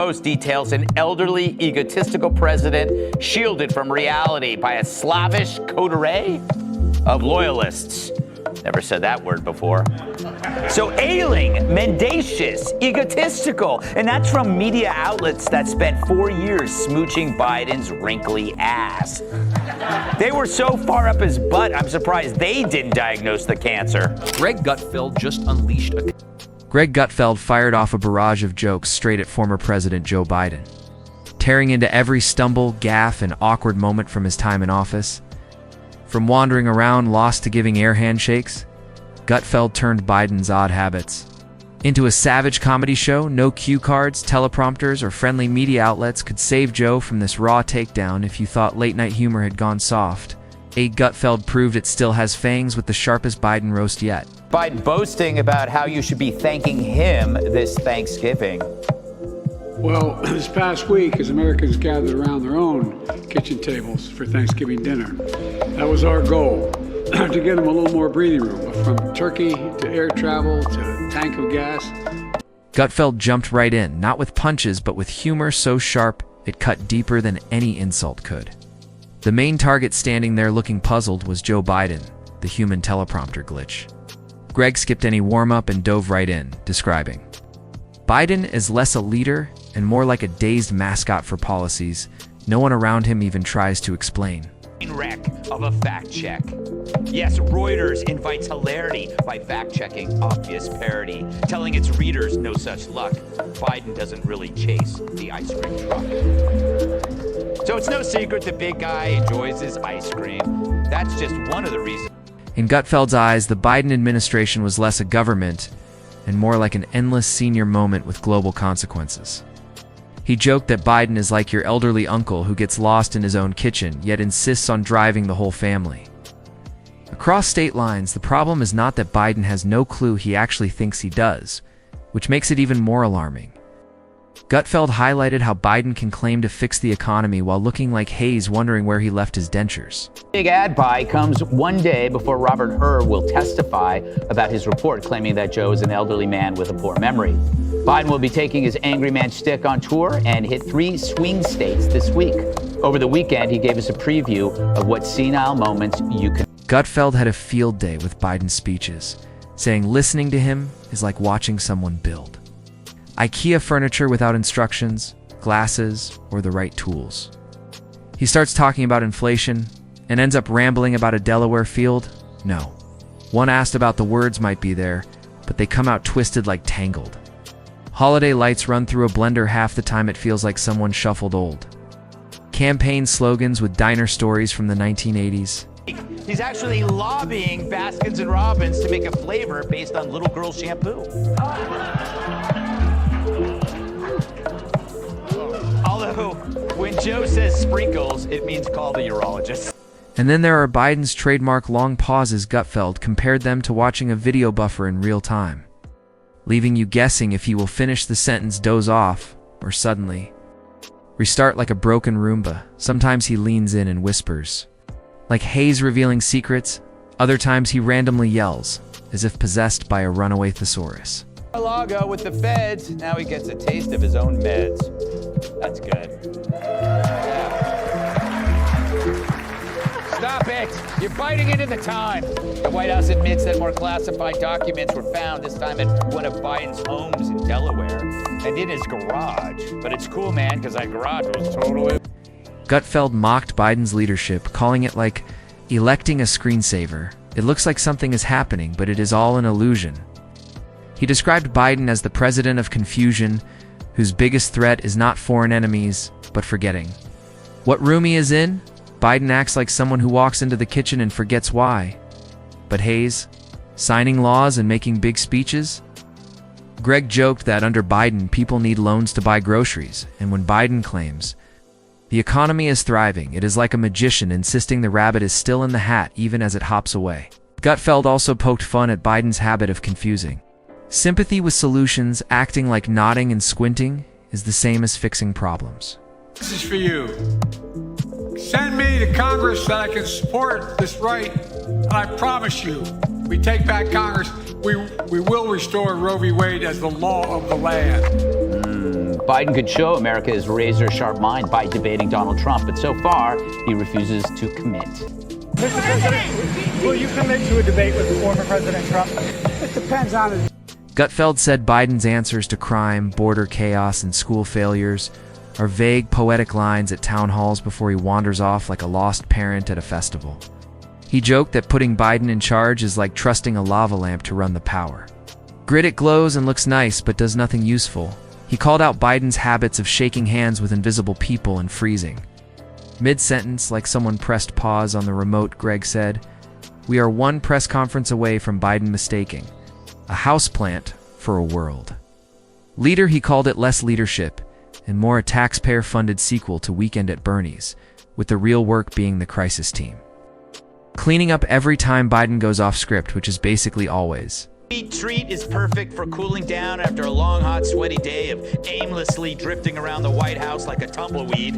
Post details an elderly, egotistical president shielded from reality by a slavish coterie of loyalists. Never said that word before. So ailing, mendacious, egotistical, and that's from media outlets that spent 4 years smooching Biden's wrinkly ass. They were so far up his butt, I'm surprised they didn't diagnose the cancer. Greg Gutfeld just unleashed a... Greg Gutfeld fired off a barrage of jokes straight at former President Joe Biden, tearing into every stumble, gaffe, and awkward moment from his time in office. From wandering around lost to giving air handshakes, Gutfeld turned Biden's odd habits into a savage comedy show. No cue cards, teleprompters, or friendly media outlets could save Joe from this raw takedown. If you thought late-night humor had gone soft, Gutfeld proved it still has fangs with the sharpest Biden roast yet. Biden boasting about how you should be thanking him this Thanksgiving. Well, this past week, as Americans gathered around their own kitchen tables for Thanksgiving dinner, that was our goal, to get them a little more breathing room, from turkey to air travel to a tank of gas. Gutfeld jumped right in, not with punches, but with humor so sharp it cut deeper than any insult could. The main target standing there looking puzzled was Joe Biden, the human teleprompter glitch. Greg skipped any warm-up and dove right in, describing, "Biden is less a leader and more like a dazed mascot for policies no one around him even tries to explain." Wreck of a fact check. Yes, Reuters invites hilarity by fact-checking obvious parody, telling its readers no such luck. Biden doesn't really chase the ice cream truck. So it's no secret the big guy enjoys his ice cream. That's just one of the reasons. In Gutfeld's eyes, the Biden administration was less a government and more like an endless senior moment with global consequences. He joked that Biden is like your elderly uncle who gets lost in his own kitchen, yet insists on driving the whole family. Across state lines, the problem is not that Biden has no clue he actually thinks he does, which makes it even more alarming. Gutfeld highlighted how Biden can claim to fix the economy while looking like Hayes wondering where he left his dentures. Big ad buy comes one day before Robert Hur will testify about his report claiming that Joe is an elderly man with a poor memory. Biden will be taking his angry man shtick on tour and hit 3 swing states this week. Over the weekend, he gave us a preview of what senile moments you can... Gutfeld had a field day with Biden's speeches, saying listening to him is like watching someone build. IKEA furniture without instructions, glasses, or the right tools. He starts talking about inflation and ends up rambling about a Delaware field. No. One asked about the words might be there, but they come out twisted like Tangled. Holiday lights run through a blender half the time it feels like someone shuffled old. Campaign slogans with diner stories from the 1980s. He's actually lobbying Baskins and Robbins to make a flavor based on little girl shampoo. Although, when Joe says sprinkles, it means call the urologist. And then there are Biden's trademark long pauses. Gutfeld compared them to watching a video buffer in real time, leaving you guessing if he will finish the sentence, doze off, or suddenly restart like a broken Roomba. Sometimes he leans in and whispers, like Hayes revealing secrets. Other times he randomly yells, as if possessed by a runaway thesaurus. Lago with the feds, now he gets a taste of his own meds. That's good. Stop it! You're biting into the time. The White House admits that more classified documents were found, this time at one of Biden's homes in Delaware and in his garage. But it's cool, man, because that garage was totally... Gutfeld mocked Biden's leadership, calling it like electing a screensaver. It looks like something is happening, but it is all an illusion. He described Biden as the president of confusion, whose biggest threat is not foreign enemies, but forgetting what room he is in. Biden acts like someone who walks into the kitchen and forgets why. But Hayes, signing laws and making big speeches? Greg joked that under Biden, people need loans to buy groceries, and when Biden claims the economy is thriving, it is like a magician insisting the rabbit is still in the hat even as it hops away. Gutfeld also poked fun at Biden's habit of confusing sympathy with solutions. Acting like nodding and squinting is the same as fixing problems. This is for you. Send me to Congress so I can support this right, and I promise you, we take back Congress, we will restore Roe v. Wade as the law of the land. Biden could show America his razor-sharp mind by debating Donald Trump, but so far, he refuses to commit. Mr. President, will you commit to a debate with former President Trump? It depends on it. Gutfeld said Biden's answers to crime, border chaos, and school failures are vague, poetic lines at town halls before he wanders off like a lost parent at a festival. He joked that putting Biden in charge is like trusting a lava lamp to run the power. Grit, it glows and looks nice, but does nothing useful. He called out Biden's habits of shaking hands with invisible people and freezing. Mid-sentence, like someone pressed pause on the remote, Greg said, "We are one press conference away from Biden mistaking a houseplant for a world." Leader, he called it less leadership and more a taxpayer-funded sequel to Weekend at Bernie's, with the real work being the crisis team. Cleaning up every time Biden goes off script, which is basically always. Sweet treat is perfect for cooling down after a long, hot, sweaty day of aimlessly drifting around the White House like a tumbleweed.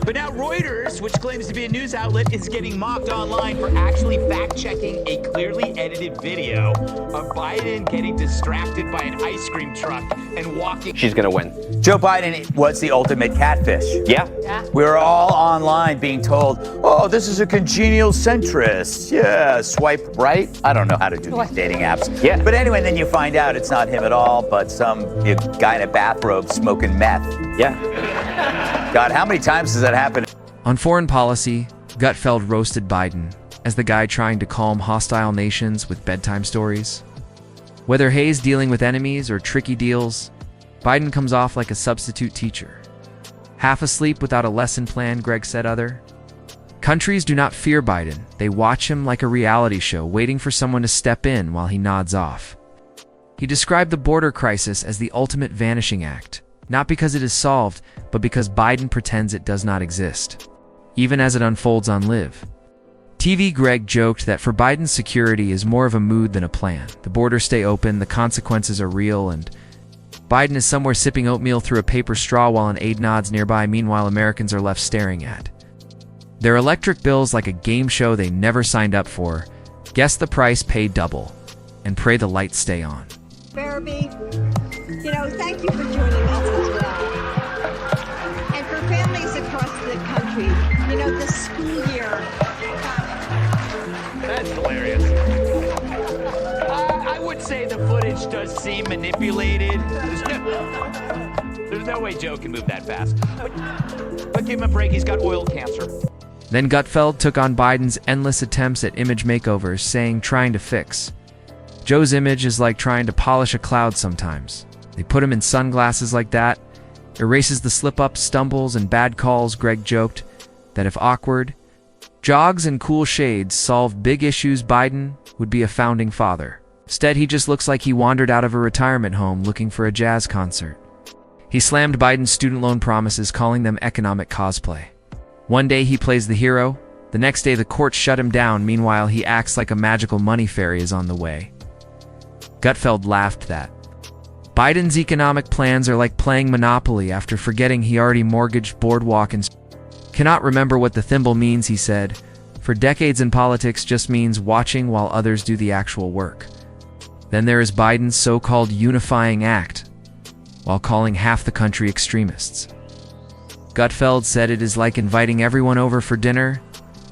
But now Reuters, which claims to be a news outlet, is getting mocked online for actually fact-checking a clearly edited video of Biden getting distracted by an ice cream truck and walking. She's gonna win. Joe Biden was the ultimate catfish. Yeah. We were all online being told, oh, this is a congenial centrist. Yeah, swipe right. I don't know how to do these dating apps. Yeah. But anyway, then you find out it's not him at all, but some guy in a bathrobe smoking meth. Yeah. God, how many times has that happened? On foreign policy, Gutfeld roasted Biden as the guy trying to calm hostile nations with bedtime stories. Whether Hayes dealing with enemies or tricky deals, Biden comes off like a substitute teacher. Half asleep without a lesson plan, Greg said other. Countries do not fear Biden. They watch him like a reality show, waiting for someone to step in while he nods off. He described the border crisis as the ultimate vanishing act, not because it is solved, but because Biden pretends it does not exist, even as it unfolds on Live TV. Greg joked that for Biden's security is more of a mood than a plan. The borders stay open, the consequences are real, and Biden is somewhere sipping oatmeal through a paper straw while an aide nods nearby. Meanwhile, Americans are left staring at their electric bills like a game show they never signed up for. Guess the price, pay double, and pray the lights stay on. Barabee, thank you for joining us as well. And for families across the country, the school year. That's hilarious. I would say the footage does seem manipulated. There's no way Joe can move that fast. But give him a break, he's got oil cancer. Then Gutfeld took on Biden's endless attempts at image makeovers, saying trying to fix. Joe's image is like trying to polish a cloud sometimes. They put him in sunglasses like that, erases the slip-ups, stumbles, and bad calls. Greg joked that if awkward jogs and cool shades solved big issues, Biden would be a founding father. Instead, he just looks like he wandered out of a retirement home looking for a jazz concert. He slammed Biden's student loan promises, calling them economic cosplay. One day he plays the hero, the next day the courts shut him down. Meanwhile, he acts like a magical money fairy is on the way. Gutfeld laughed that Biden's economic plans are like playing Monopoly after forgetting he already mortgaged Boardwalk and cannot remember what the thimble means, he said. For decades in politics just means watching while others do the actual work. Then there is Biden's so-called unifying act, while calling half the country extremists. Gutfeld said it is like inviting everyone over for dinner,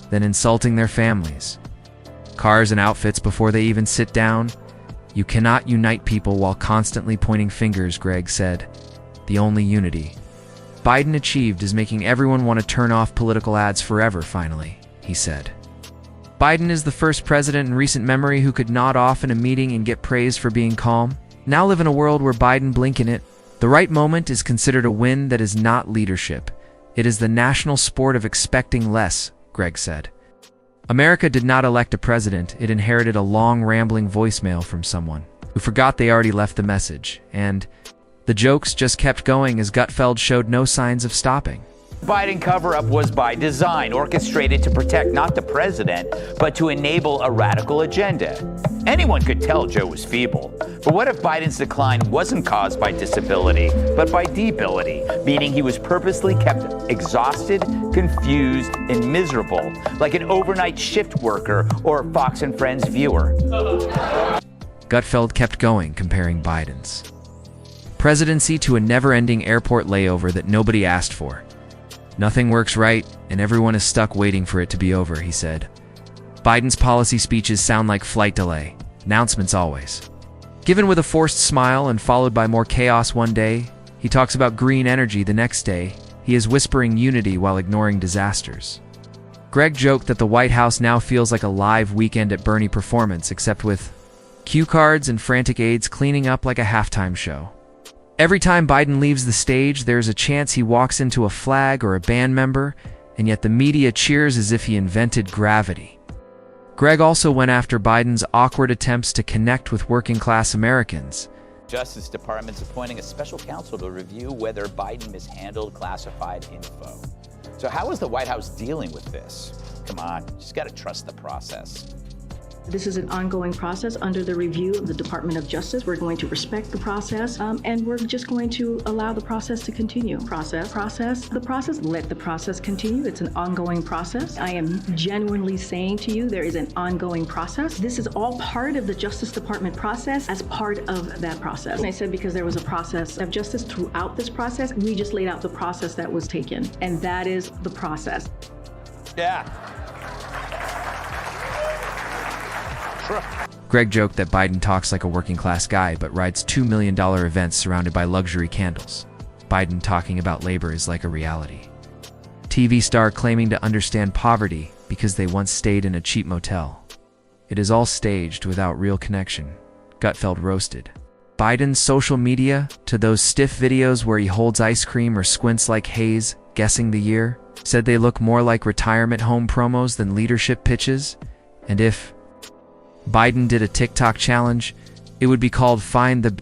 then insulting their families. Cars and outfits before they even sit down. You cannot unite people while constantly pointing fingers, Greg said. The only unity Biden achieved is making everyone want to turn off political ads forever, finally, he said. Biden is the first president in recent memory who could nod off in a meeting and get praised for being calm. Now live in a world where Biden blink in it. The right moment is considered a win that is not leadership. It is the national sport of expecting less, Greg said. America did not elect a president. It inherited a long, rambling voicemail from someone who forgot they already left the message. And the jokes just kept going as Gutfeld showed no signs of stopping. Biden cover-up was by design, orchestrated to protect not the president, but to enable a radical agenda. Anyone could tell Joe was feeble. But what if Biden's decline wasn't caused by disability, but by debility, meaning he was purposely kept exhausted, confused, and miserable, like an overnight shift worker or Fox and Friends viewer? Gutfeld kept going, comparing Biden's presidency to a never-ending airport layover that nobody asked for. Nothing works right, and everyone is stuck waiting for it to be over, he said. Biden's policy speeches sound like flight delay. Announcements always. Given with a forced smile and followed by more chaos one day, he talks about green energy the next day. He is whispering unity while ignoring disasters. Greg joked that the White House now feels like a live Weekend at Bernie performance, except with cue cards and frantic aides cleaning up like a halftime show. Every time Biden leaves the stage, there's a chance he walks into a flag or a band member, and yet the media cheers as if he invented gravity. Greg also went after Biden's awkward attempts to connect with working-class Americans. Justice Department's appointing a special counsel to review whether Biden mishandled classified info. So how is the White House dealing with this? Come on, you just got to trust the process. This is an ongoing process under the review of the Department of Justice. We're going to respect the process, and we're just going to allow the process to continue. Let the process continue. It's an ongoing process. I am genuinely saying to you, there is an ongoing process. This is all part of the Justice Department process as part of that process. And I said because there was a process of justice throughout this process, we just laid out the process that was taken, and that is the process. Yeah. Greg joked that Biden talks like a working-class guy but rides $2 million events surrounded by luxury candles. Biden talking about labor is like a reality. TV star claiming to understand poverty because they once stayed in a cheap motel. It is all staged without real connection. Gutfeld roasted. Biden's social media, to those stiff videos where he holds ice cream or squints like Hayes, guessing the year, said they look more like retirement home promos than leadership pitches, and if Biden did a TikTok challenge, it would be called Find the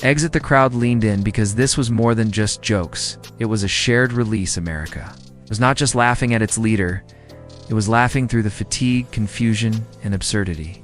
Exit. The crowd leaned in because this was more than just jokes. It was a shared release America. It was not just laughing at its leader, it was laughing through the fatigue, confusion, and absurdity.